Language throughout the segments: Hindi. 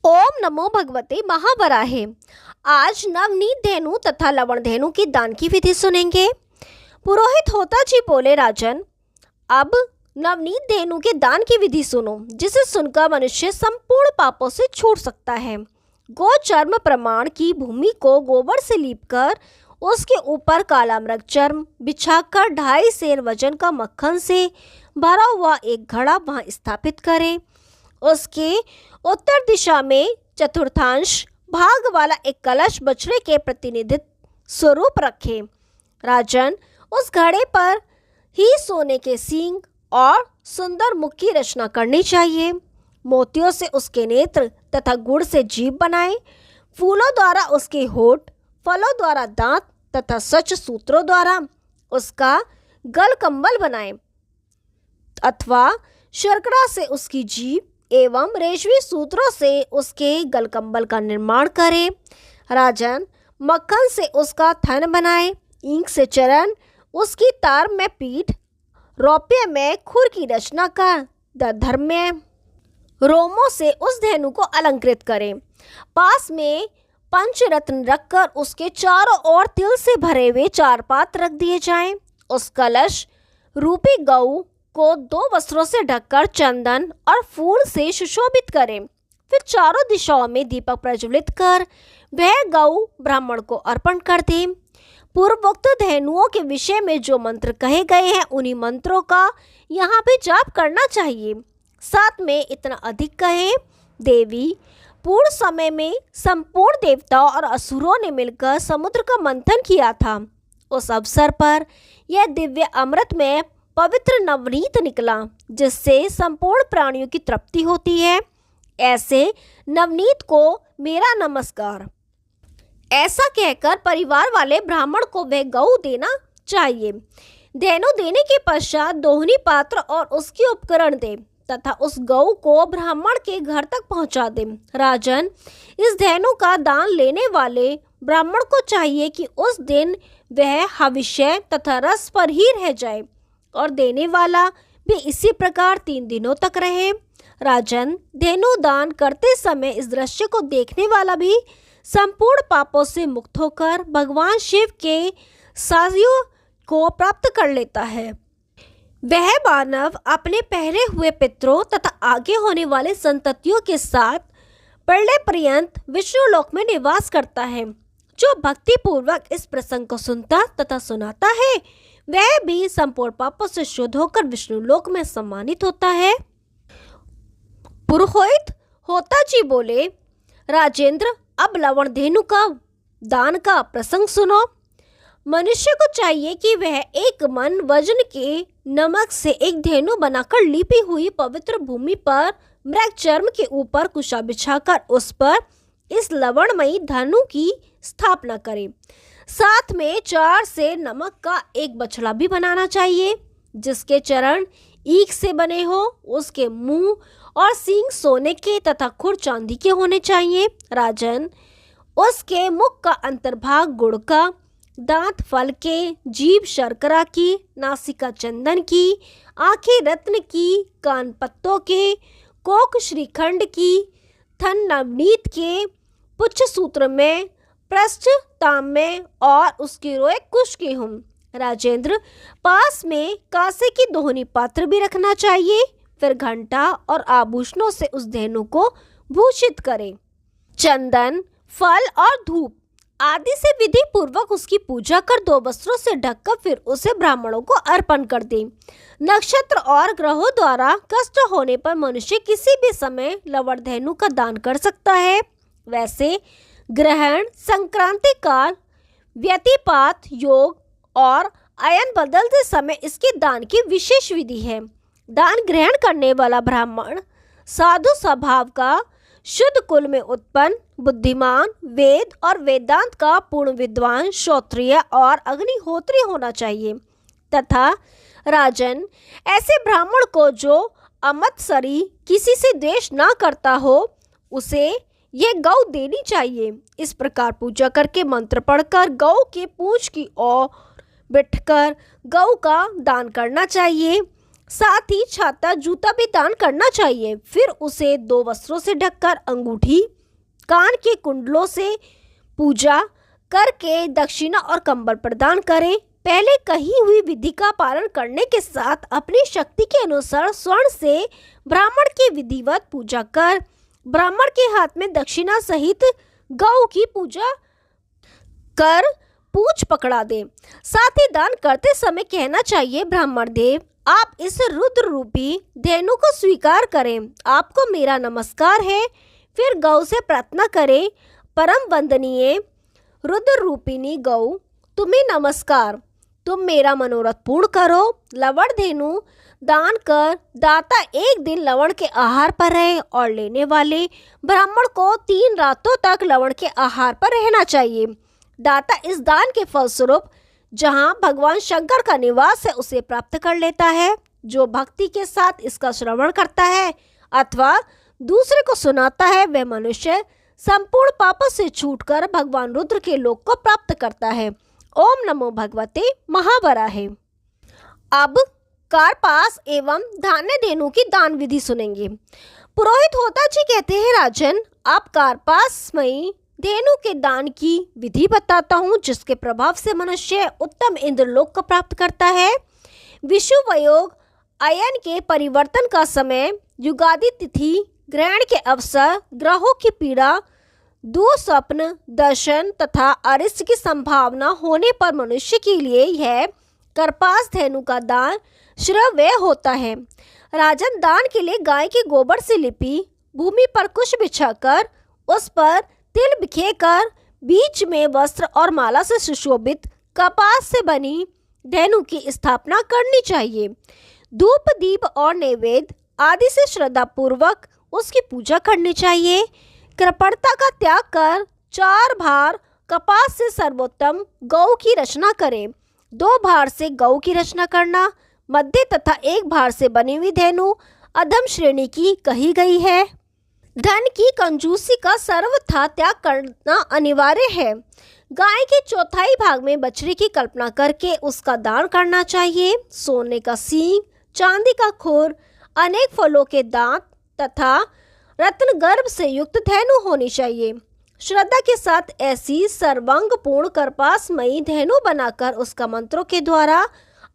ओम नमो भगवते महावराहे। आज नवनीत धेनु तथा लवण धेनु की दान की विधि सुनेंगे। पुरोहित होता जी बोले, राजन, अब नवनीत धेनु के दान की विधि सुनो, जिसे सुनकर मनुष्य संपूर्ण पापों से छूट सकता है। गो चर्म प्रमाण की भूमि को गोबर से लीपकर उसके ऊपर काला मृग चर्म बिछाकर 2.5 सेर वजन का मक्खन से भरा हुआ एक घड़ा वहां स्थापित करें। उसके उत्तर दिशा में चतुर्थांश भाग वाला एक कलश बछड़े के प्रतिनिधित्व स्वरूप रखें। राजन, उस घड़े पर ही सोने के सींग और सुंदर मुख की रचना करनी चाहिए। मोतियों से उसके नेत्र तथा गुड़ से जीभ बनाएं। फूलों द्वारा उसके होठ, फलों द्वारा दांत तथा स्वच्छ सूत्रों द्वारा उसका गल कंबल बनाएं, अथवा शर्करा से उसकी जीभ एवं रेशमी सूत्रों से उसके गलकंबल का निर्माण करें। राजन, मक्खन से उसका थन बनाए, ईंख से चरण, उसकी तार में पीठ, रौप्य में खुर की रचना कर धर्म्य रोमों से उस धेनु को अलंकृत करें। पास में पंचरत्न रखकर उसके चारों ओर तिल से भरे हुए 4 पात्र रख दिए जाएं। उस कलश रूपी गऊ को 2 वस्त्रों से ढककर चंदन और फूल से सुशोभित करें। फिर चारों दिशाओं में दीपक प्रज्वलित कर वह गऊ ब्राह्मण को अर्पण कर दें। पूर्वोक्त धेनुओं के विषय में जो मंत्र कहे गए हैं, उन्हीं मंत्रों का यहाँ भी जाप करना चाहिए। साथ में इतना अधिक कहें, देवी, पूर्ण समय में संपूर्ण देवताओं और असुरों ने मिलकर समुद्र का मंथन किया था। उस अवसर पर यह दिव्य अमृत में पवित्र नवनीत निकला, जिससे संपूर्ण प्राणियों की तृप्ति होती है। ऐसे नवनीत को मेरा नमस्कार। ऐसा कहकर परिवार वाले ब्राह्मण को वह गऊ देना चाहिए। धेनु देने के पश्चात दोहनी पात्र और उसके उपकरण दे तथा उस गऊ को ब्राह्मण के घर तक पहुंचा दे। राजन, इस धेनु का दान लेने वाले ब्राह्मण को चाहिए कि उस दिन वह हविष्य तथा रस पर ही रह जाए और देने वाला भी इसी प्रकार 3 दिनों तक रहे। राजन, धेनु दान करते समय इस दृश्य को देखने वाला भी संपूर्ण पापों से मुक्त होकर भगवान शिव के सायुज्य को प्राप्त कर लेता है। वह मानव अपने पहले हुए पितरों तथा आगे होने वाले संततियों के साथ प्रलय पर्यंत विष्णु लोक में निवास करता है। जो भक्ति पूर्वक इस प्रसंग को सुनता तथा सुनाता है, वह भी संपूर्ण पापों से शुद्ध होकर विष्णु लोक में सम्मानित होता है। पुरोहित होता जी बोले, राजेंद्र, अब लवण धेनु का दान का प्रसंग सुनो। मनुष्य को चाहिए कि वह 1 मन वजन के नमक से एक धेनु बनाकर लिपी हुई पवित्र भूमि पर मृग चर्म के ऊपर कुशा बिछाकर उस पर इस लवणमयी धनु की स्थापना करे। साथ में 4 से नमक का एक बछड़ा भी बनाना चाहिए, जिसके चरण ईख से बने हो, उसके मुंह और सींग सोने के तथा खुर चांदी के होने चाहिए। राजन, उसके मुख का अंतर्भाग गुड़ का, दांत फल के, जीभ शर्करा की, नासिका चंदन की, आंखें रत्न की, कान पत्तों के, कोक श्रीखंड की, थन नवनीत के, पुच्छ सूत्र में, पृष्ठ ताम्य और उसके रोए कुश के हों। राजेंद्र, पास में कांसे की दोहनी पात्र भी रखना चाहिए। फिर घंटा और आभूषणों से उस धेनु को भूषित करें। चंदन, फल और धूप आदि से विधि पूर्वक उसकी पूजा कर 2 वस्त्रों से ढककर फिर उसे ब्राह्मणों को अर्पण कर दें। नक्षत्र और ग्रहों द्वारा कष्ट होने पर मनुष्य किसी भी समय लवण धेनु का दान कर सकता है। वैसे ग्रहण, संक्रांति काल, व्यतिपात योग और अयन बदलते समय इसके दान की विशेष विधि है। दान ग्रहण करने वाला ब्राह्मण साधु स्वभाव का, शुद्ध कुल में उत्पन्न, बुद्धिमान, वेद और वेदांत का पूर्ण विद्वान, श्रोत्रिय और अग्निहोत्री होना चाहिए। तथा राजन, ऐसे ब्राह्मण को जो अमत्सरी, किसी से द्वेष ना करता हो, उसे यह गौ देनी चाहिए। इस प्रकार पूजा करके मंत्र पढ़कर गौ के पूंछ की ओर बैठकर गौ का दान करना चाहिए। साथ ही छाता, जूता भी दान करना चाहिए। फिर उसे 2 वस्त्रों से ढककर अंगूठी, कान के कुंडलों से पूजा करके दक्षिणा और कंबल प्रदान करें। पहले कही हुई विधि का पालन करने के साथ अपनी शक्ति के अनुसार स्वर्ण से ब्राह्मण की विधिवत पूजा कर ब्राह्मण के हाथ में दक्षिणा सहित गौ की पूजा कर पूछ पकड़ा दे। साथ ही दान करते समय कहना चाहिए, ब्राह्मण देव आप इस रुद्र रूपी धेनु को स्वीकार करें, आपको मेरा नमस्कार है। फिर गौ से प्रार्थना करें, परम वंदनीय रुद्र रूपिणी गौ तुम्हें नमस्कार, तुम मेरा मनोरथ पूर्ण करो। लवण धेनु दान कर दाता एक दिन लवण के आहार पर रहे और लेने वाले ब्राह्मण को 3 रातों तक लवण के आहार पर रहना चाहिए। दाता इस दान के फलस्वरूप जहां भगवान शंकर का निवास है उसे प्राप्त कर लेता है। जो भक्ति के साथ इसका श्रवण करता है अथवा दूसरे को सुनाता है वह मनुष्य संपूर्ण पापों से छूटकर भगवान रुद्र के लोक को प्राप्त करता है। ओम नमो भगवते महावराहे। अब कार्पास एवं धान्य धेनु की दान विधि सुनेंगे। पुरोहित होता जी कहते हैं, राजन आप कार्पासमयी धेनु के दान की विधि बताता हूँ जिसके प्रभाव से मनुष्य उत्तम इंद्रलोक को प्राप्त करता है। विषुवयोग अयन के परिवर्तन का समय, युगादि तिथि, ग्रहण के अवसर, ग्रहों की पीड़ा, दुस्वप्न दर्शन तथा अरिष्ट की संभावना होने पर मनुष्य के लिए यह कार्पास धेनु का दान श्रेय होता है। राजन दान के लिए गाय के गोबर से लिपी भूमि पर कुश बिछाकर उस पर तिल बिखेकर बीच में वस्त्र और माला से सुशोभित कपास से बनी धेनु की स्थापना करनी चाहिए। धूप दीप और नैवेद्य आदि से श्रद्धा पूर्वक उसकी पूजा करनी चाहिए। कृपणता का त्याग कर 4 भार कपास से सर्वोत्तम गौ की रचना करें। 2 भार से गौ की रचना करना, मध्य तथा 1 भार से बनी हुई धेनु अधम श्रेणी की कही गई है। धन की कंजूसी का सर्वथा त्याग करना अनिवार्य है। गाय के 4थाई भाग में बछड़ी की कल्पना करके उसका दान करना चाहिए। सोने का सींग, चांदी का खुर, अनेक फलों के दांत तथा रत्न गर्भ से युक्त धेनु होनी चाहिए। श्रद्धा के साथ ऐसी सर्वांग पूर्ण कार्पासमयी धेनु बनाकर उसका मंत्रों के द्वारा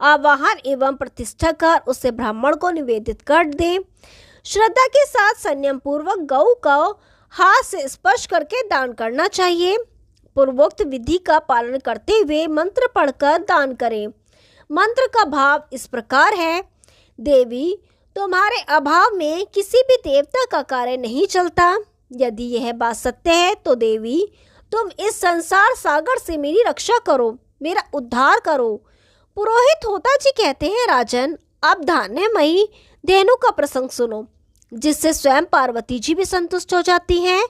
आवाहन एवं प्रतिष्ठा कर उसे ब्राह्मण को निवेदित कर दें। श्रद्धा के साथ संयम पूर्वक गौ का हाथ से स्पर्श करके दान करना चाहिए। पूर्वोक्त विधि का पालन करते हुए मंत्र पढ़कर दान करें। मंत्र का भाव इस प्रकार है, देवी तुम्हारे अभाव में किसी भी देवता का कार्य नहीं चलता। यदि यह बात सत्य है तो देवी तुम इस संसार सागर से मेरी रक्षा करो, मेरा उद्धार करो। पुरोहित होता जी कहते हैं, राजन अब धान्यमयी धेनु का प्रसंग सुनो जिससे स्वयं पार्वती जी भी संतुष्ट हो जाती हैं।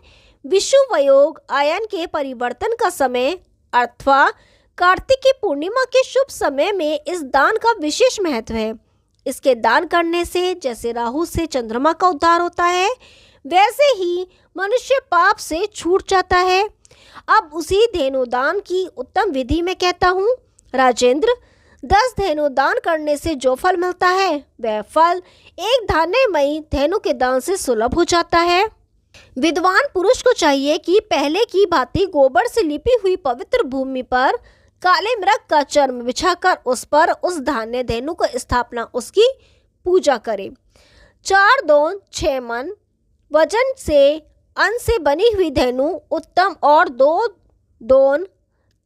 विषुवयोग आयन के परिवर्तन का समय अथवा कार्तिक की पूर्णिमा के शुभ समय में इस दान का विशेष महत्व है। इसके दान करने से जैसे राहु से चंद्रमा का उद्धार होता है वैसे ही मनुष्य पाप से छूट जाता है। अब उसी धेनु दान की उत्तम विधि में कहता हूँ, राजेंद्र 10 धेनु दान करने से जो फल मिलता है वह फल एक धान्यमयी धेनु के दान से सुलभ हो जाता है। विद्वान पुरुष को चाहिए कि पहले की भांति गोबर से लिपी हुई पवित्र भूमि पर काले मृग का चर्म बिछाकर उस पर उस धान्य धेनु को स्थापना उसकी पूजा करे। 4 दोन 6 मन वजन से अन्न से बनी हुई धेनु उत्तम और 2 दोन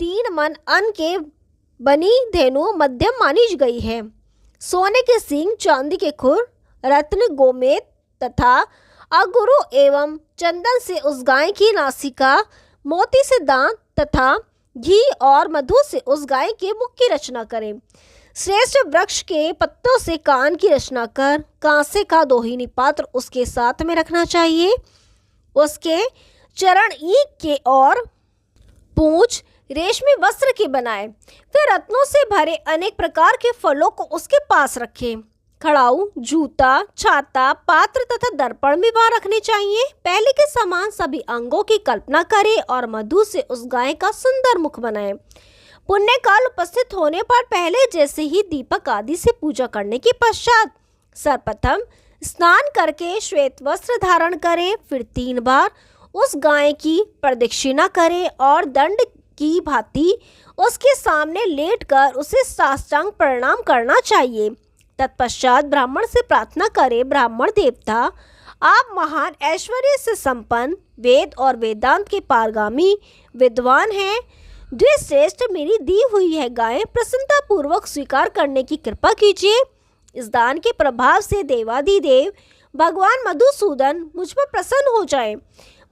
3 मन अन्न के बनी धेनु मध्यम मानी गई है। सोने के सींग, चांदी के खुर, रत्न गोमेद तथा अगुरु एवं चंदन से उस गाय की नासिका, मोती से दांत तथा घी और मधु से उस गाय के मुख की रचना करें। श्रेष्ठ वृक्ष के पत्तों से कान की रचना कर कांसे का दोहिनी पात्र उसके साथ में रखना चाहिए। उसके चरण ईंख के और पूंछ रेशमी वस्त्र की बनाए। फिर रत्नों से भरे अनेक प्रकार के फलों को उसके पास रखें। खड़ाऊ, जूता, छाता, पात्र तथा दर्पण भी वहां रखने चाहिए। पहले के समान सभी अंगों की कल्पना करें और मधु से उस गाय का सुंदर मुख बनाए। पुण्य काल उपस्थित होने पर पहले जैसे ही दीपक आदि से पूजा करने के पश्चात सर्वप्रथम स्नान करके श्वेत वस्त्र धारण करें। फिर 3 बार उस गाय की प्रदक्षिणा करे और दंड की भांति उसके सामने लेटकर उसे साष्टांग प्रणाम करना चाहिए। तत्पश्चात ब्राह्मण से प्रार्थना करे, ब्राह्मण देवता, आप महान ऐश्वर्य से संपन्न, वेद और वेदांत के पारगामी विद्वान हैं। द्विश्रेष्ठ, मेरी दी हुई है गाय प्रसन्नता पूर्वक स्वीकार करने की कृपा कीजिए। इस दान के प्रभाव से देवादिदेव भगवान मधुसूदन मुझ पर प्रसन्न हो जाए।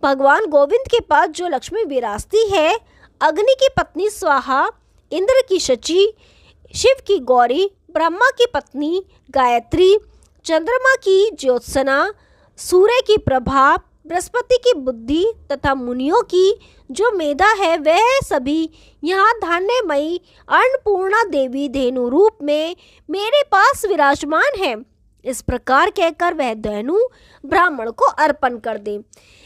भगवान गोविंद के पास जो लक्ष्मी विराजती है, अग्नि की पत्नी स्वाहा, इंद्र की शची, शिव की गौरी, ब्रह्मा की पत्नी गायत्री, चंद्रमा की ज्योत्सना, सूर्य की प्रभा, बृहस्पति की बुद्धि तथा मुनियों की जो मेधा है, वह सभी यहाँ धान्यमयी अन्नपूर्णा देवी धेनु रूप में मेरे पास विराजमान है। इस प्रकार कहकर वह धेनु ब्राह्मण को अर्पण कर दे।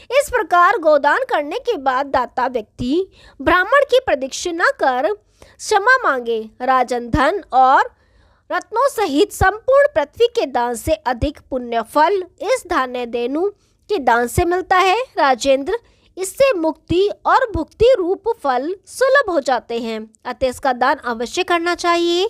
इस प्रकार गोदान करने के बाद दाता व्यक्ति ब्राह्मण की प्रदक्षिणा कर क्षमा मांगे। राजन, धन और रत्नों सहित संपूर्ण पृथ्वी के दान से अधिक पुण्य फल इस धान्य धेनु के दान से मिलता है। राजेंद्र, इससे मुक्ति और भुक्ति रूप फल सुलभ हो जाते हैं, अतः इसका दान अवश्य करना चाहिए।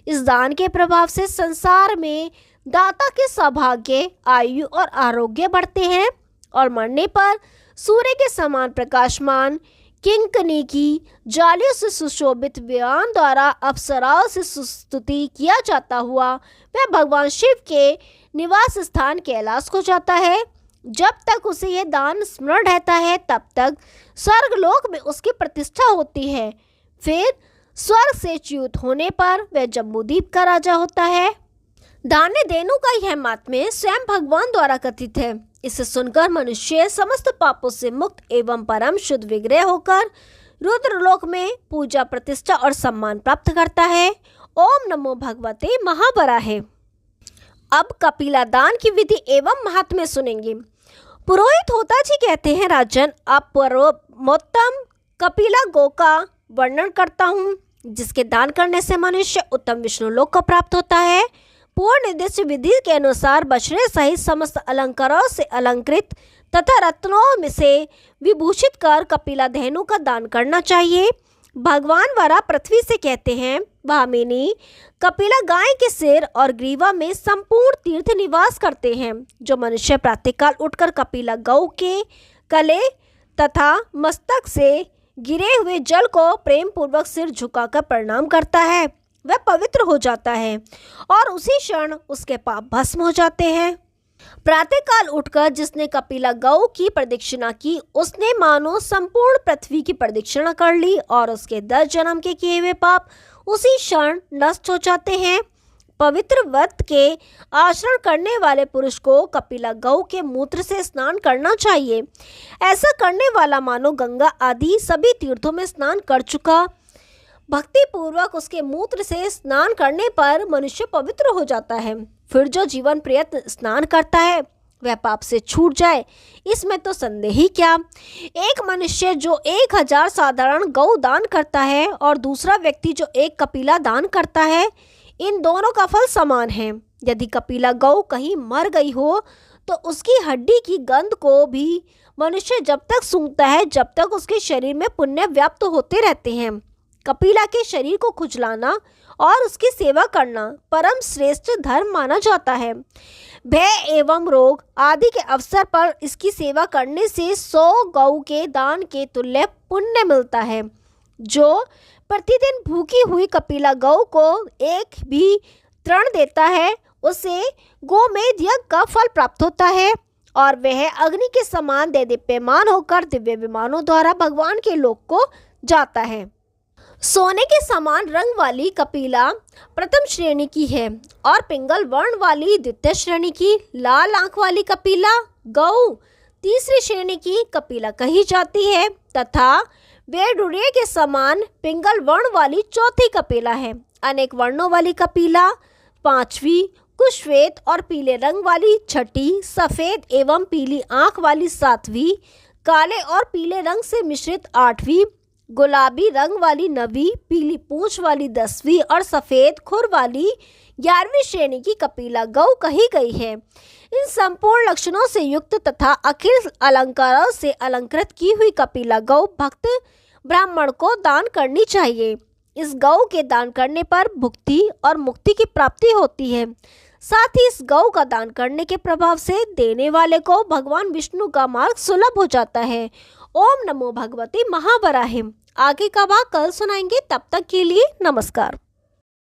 इस दान के प्रभाव से संसार में दाता के सौभाग्य, आयु और आरोग्य बढ़ते हैं और मरने पर सूर्य के समान प्रकाशमान, किंकनी की जालियों से सुशोभित विमान द्वारा अप्सराओं से स्तुति किया जाता हुआ वह भगवान शिव के निवास स्थान कैलाश को जाता है। जब तक उसे यह दान स्मरण रहता है, तब तक स्वर्गलोक में उसकी प्रतिष्ठा होती है। फिर स्वर्ग से च्युत होने पर वह जम्बूद्वीप का राजा होता है। दान्य धेनु का यह महात्म्य स्वयं भगवान द्वारा कथित है। इसे सुनकर मनुष्य समस्त पापों से मुक्त एवं परम शुद्ध विग्रह होकर रुद्रलोक में पूजा, प्रतिष्ठा और सम्मान प्राप्त करता है। ओम नमो भगवते महावराहे। अब कपिला दान की विधि एवं महात्म्य सुनेंगे। पुरोहित होता जी कहते हैं, राजन, आप परमोत्तम कपिला गौ का वर्णन करता हूँ, जिसके दान करने से मनुष्य उत्तम विष्णु लोक को प्राप्त होता है। पूर्ण निर्दिष्ट विधि के अनुसार बछड़े सहित समस्त अलंकारों से अलंकृत तथा रत्नों में से विभूषित कर कपिला धेनु का दान करना चाहिए। भगवान वरा पृथ्वी से कहते हैं, भामिनी, कपिला गाय के सिर और ग्रीवा में संपूर्ण तीर्थ निवास करते हैं। जो मनुष्य प्रातःकाल उठकर कपिला गौ के कले तथा मस्तक से गिरे हुए जल को प्रेम पूर्वक सिर झुकाकर प्रणाम करता है, वह पवित्र हो जाता है और उसी क्षण उसके पाप भस्म हो जाते हैं। प्रातःकाल उठकर जिसने कपिला गौ की प्रदक्षिणा की, उसने मानो संपूर्ण पृथ्वी की प्रदक्षिणा कर ली और उसके 10 जन्म के किए हुए पाप उसी क्षण नष्ट हो जाते हैं। पवित्र व्रत के आचरण करने वाले पुरुष को कपिला गौ के मूत्र से स्नान करना चाहिए। ऐसा करने वाला मानो गंगा आदि सभी तीर्थों में स्नान कर चुका। भक्ति पूर्वक उसके मूत्र से स्नान करने पर मनुष्य पवित्र हो जाता है। फिर जो जीवन प्रयत्न स्नान करता है वह पाप से छूट जाए, इसमें तो संदेह ही क्या। एक मनुष्य जो 1000 साधारण गौ दान करता है और दूसरा व्यक्ति जो 1 कपिला दान करता है, इन दोनों का फल समान है। यदि कपिला गौ कहीं मर गई हो तो उसकी हड्डी की गंध को भी मनुष्य जब तक सूंघता है, जब तक उसके शरीर में पुण्य व्याप्त होते रहते हैं। कपिला के शरीर को खुजलाना और उसकी सेवा करना परम श्रेष्ठ धर्म माना जाता है। भय एवं रोग आदि के अवसर पर इसकी सेवा करने से 100 गौ के दान के तुल्य पुण्य मिलता है। जो प्रतिदिन भूखी हुई कपिला गौ को एक भी तृण देता है, उसे गोमेध यज्ञ का फल प्राप्त होता है और वह अग्नि के समान देदीप्यमान होकर दिव्य विमानों द्वारा भगवान के लोक को जाता है। सोने के समान रंग वाली कपिला प्रथम श्रेणी की है और पिंगल वर्ण वाली द्वितीय श्रेणी की, लाल आंख वाली कपिला गौ तीसरी श्रेणी की कपिला कही जाती है तथा वेडुरिया के समान पिंगल वर्ण वाली चौथी कपिला है। अनेक वर्णों वाली कपिला पांचवी, कुछ श्वेत और पीले रंग वाली छठी, सफेद एवं पीली आंख वाली सातवीं, काले और पीले रंग से मिश्रित आठवीं, गुलाबी रंग वाली 9वीं, पीली पूंछ वाली 10वीं और सफेद खुर वाली 11वीं श्रेणी की कपिला गौ कही गई है। इन संपूर्ण लक्षणों से युक्त तथा अखिल अलंकारों से अलंकृत की हुई कपिला गौ भक्त ब्राह्मण को दान करनी चाहिए। इस गौ के दान करने पर भुक्ति और मुक्ति की प्राप्ति होती है। साथ ही इस गौ का दान करने के प्रभाव से देने वाले को भगवान विष्णु का मार्ग सुलभ हो जाता है। ओम नमो भगवते महावराहे। आगे का भाग कल सुनाएंगे, तब तक के लिए नमस्कार।